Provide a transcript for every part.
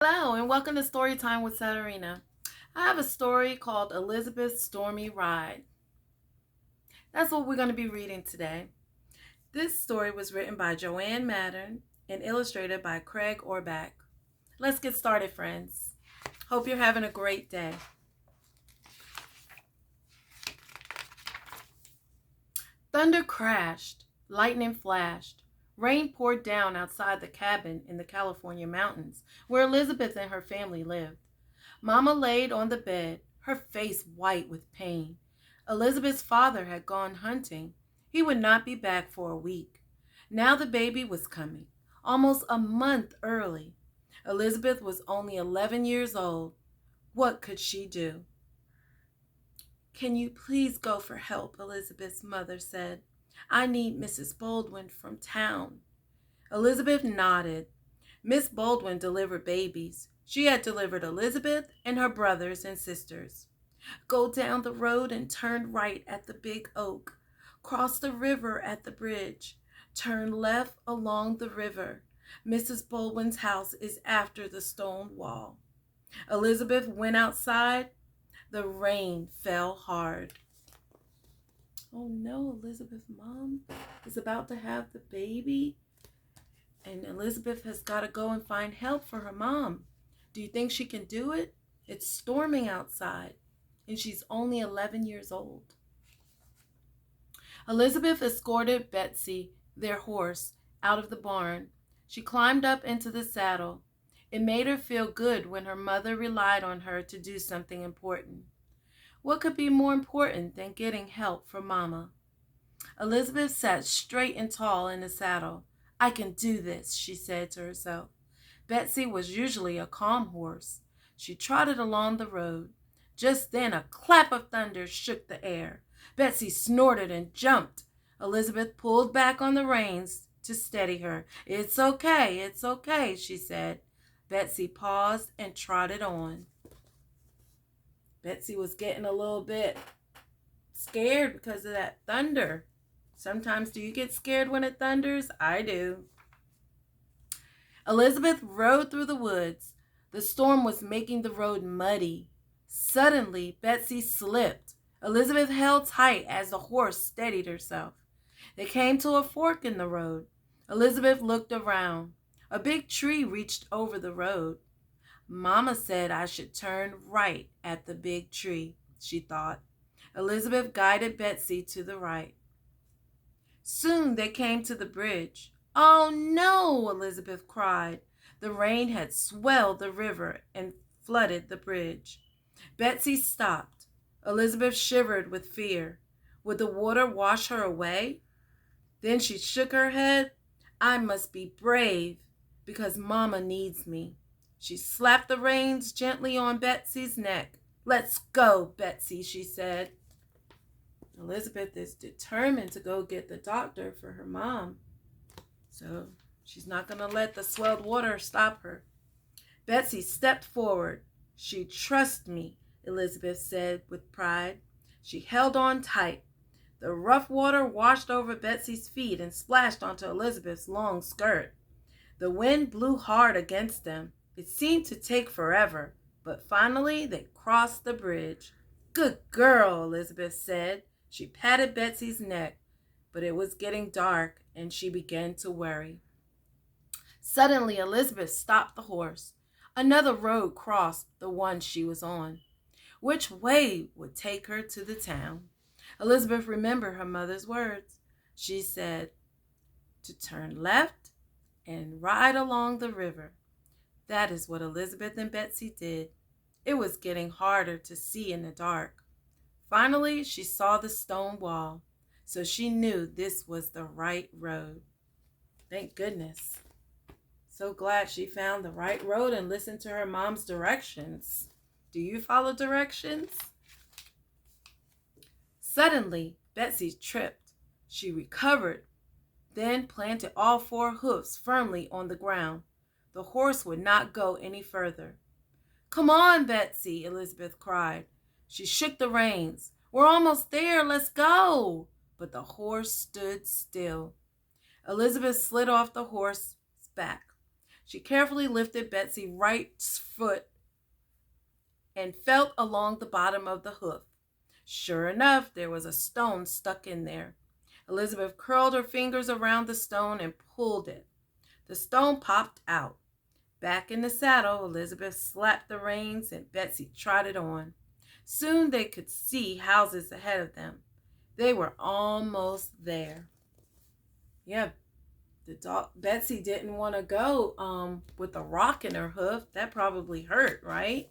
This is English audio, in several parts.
Hello, and welcome to Storytime with Saturena. I have a story called Elizabeth's Stormy Ride. That's what we're going to be reading today. This story was written by Joanne Mattern and illustrated by Craig Orback. Let's get started, friends. Hope you're having a great day. Thunder crashed, lightning flashed. Rain poured down outside the cabin in the California mountains where Elizabeth and her family lived. Mama laid on the bed, her face white with pain. Elizabeth's father had gone hunting. He would not be back for a week. Now the baby was coming, almost a month early. Elizabeth was only 11 years old. What could she do? "Can you please go for help?" Elizabeth's mother said. "I need Mrs. Baldwin from town." Elizabeth nodded. Miss Baldwin delivered babies. She had delivered Elizabeth and her brothers and sisters. "Go down the road and turn right at the big oak. Cross the river at the bridge. Turn left along the river. Mrs. Baldwin's house is after the stone wall." Elizabeth went outside. The rain fell hard. Oh no, Elizabeth's mom is about to have the baby, and Elizabeth has got to go and find help for her mom. Do you think she can do it? It's storming outside, and she's only 11 years old. Elizabeth escorted Betsy, their horse, out of the barn. She climbed up into the saddle. It made her feel good when her mother relied on her to do something important. What could be more important than getting help from Mama? Elizabeth sat straight and tall in the saddle. "I can do this," she said to herself. Betsy was usually a calm horse. She trotted along the road. Just then a clap of thunder shook the air. Betsy snorted and jumped. Elizabeth pulled back on the reins to steady her. It's okay," she said. Betsy paused and trotted on. Betsy was getting a little bit scared because of that thunder. Sometimes do you get scared when it thunders? I do. Elizabeth rode through the woods. The storm was making the road muddy. Suddenly, Betsy slipped. Elizabeth held tight as the horse steadied herself. They came to a fork in the road. Elizabeth looked around. A big tree reached over the road. Mama said I should turn right at the big tree, she thought. Elizabeth guided Betsy to the right. Soon they came to the bridge. "Oh no," Elizabeth cried. The rain had swelled the river and flooded the bridge. Betsy stopped. Elizabeth shivered with fear. Would the water wash her away? Then she shook her head. "I must be brave because Mama needs me." She slapped the reins gently on Betsy's neck. "Let's go, Betsy," she said. Elizabeth is determined to go get the doctor for her mom. So she's not going to let the swelled water stop her. Betsy stepped forward. "She trusts me," Elizabeth said with pride. She held on tight. The rough water washed over Betsy's feet and splashed onto Elizabeth's long skirt. The wind blew hard against them. It seemed to take forever, but finally they crossed the bridge. "Good girl," Elizabeth said. She patted Betsy's neck, but it was getting dark and she began to worry. Suddenly, Elizabeth stopped the horse. Another road crossed the one she was on. Which way would take her to the town? Elizabeth remembered her mother's words. She said to turn left and ride along the river. That is what Elizabeth and Betsy did. It was getting harder to see in the dark. Finally, she saw the stone wall, so she knew this was the right road. Thank goodness. So glad she found the right road and listened to her mom's directions. Do you follow directions? Suddenly, Betsy tripped. She recovered, then planted all four hoofs firmly on the ground. The horse would not go any further. "Come on, Betsy," Elizabeth cried. She shook the reins. "We're almost there. Let's go." But the horse stood still. Elizabeth slid off the horse's back. She carefully lifted Betsy's right foot and felt along the bottom of the hoof. Sure enough, there was a stone stuck in there. Elizabeth curled her fingers around the stone and pulled it. The stone popped out. Back in the saddle, Elizabeth slapped the reins and Betsy trotted on. Soon they could see houses ahead of them. They were almost there. Yeah, Betsy didn't want to go with a rock in her hoof. That probably hurt, right?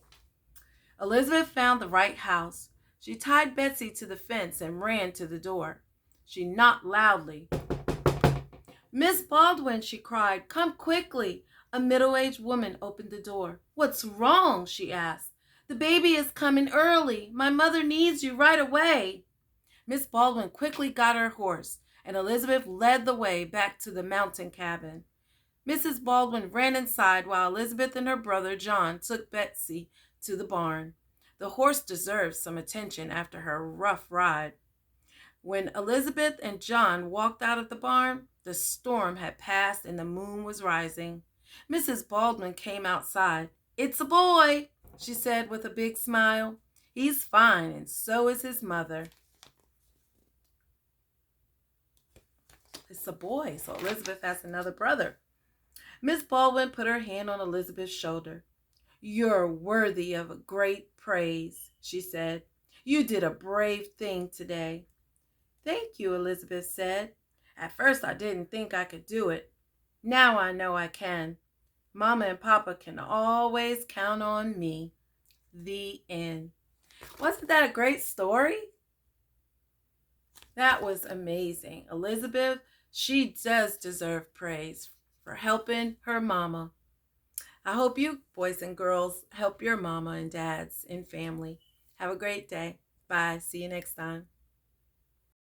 Elizabeth found the right house. She tied Betsy to the fence and ran to the door. She knocked loudly. "Miss Baldwin," she cried, "come quickly." A middle-aged woman opened the door. "What's wrong?" she asked. "The baby is coming early. My mother needs you right away." Miss Baldwin quickly got her horse, and Elizabeth led the way back to the mountain cabin. Mrs. Baldwin ran inside while Elizabeth and her brother John took Betsy to the barn. The horse deserved some attention after her rough ride. When Elizabeth and John walked out of the barn, the storm had passed and the moon was rising. Mrs. Baldwin came outside. "It's a boy," she said with a big smile. "He's fine, and so is his mother." It's a boy, so Elizabeth has another brother. Miss Baldwin put her hand on Elizabeth's shoulder. "You're worthy of a great praise," she said. "You did a brave thing today." "Thank you," Elizabeth said. "At first I didn't think I could do it. Now I know I can. Mama and Papa can always count on me." The end. Wasn't that a great story? That was amazing. Elizabeth, she does deserve praise for helping her mama. I hope you, boys and girls, help your mama and dads and family. Have a great day. Bye. See you next time.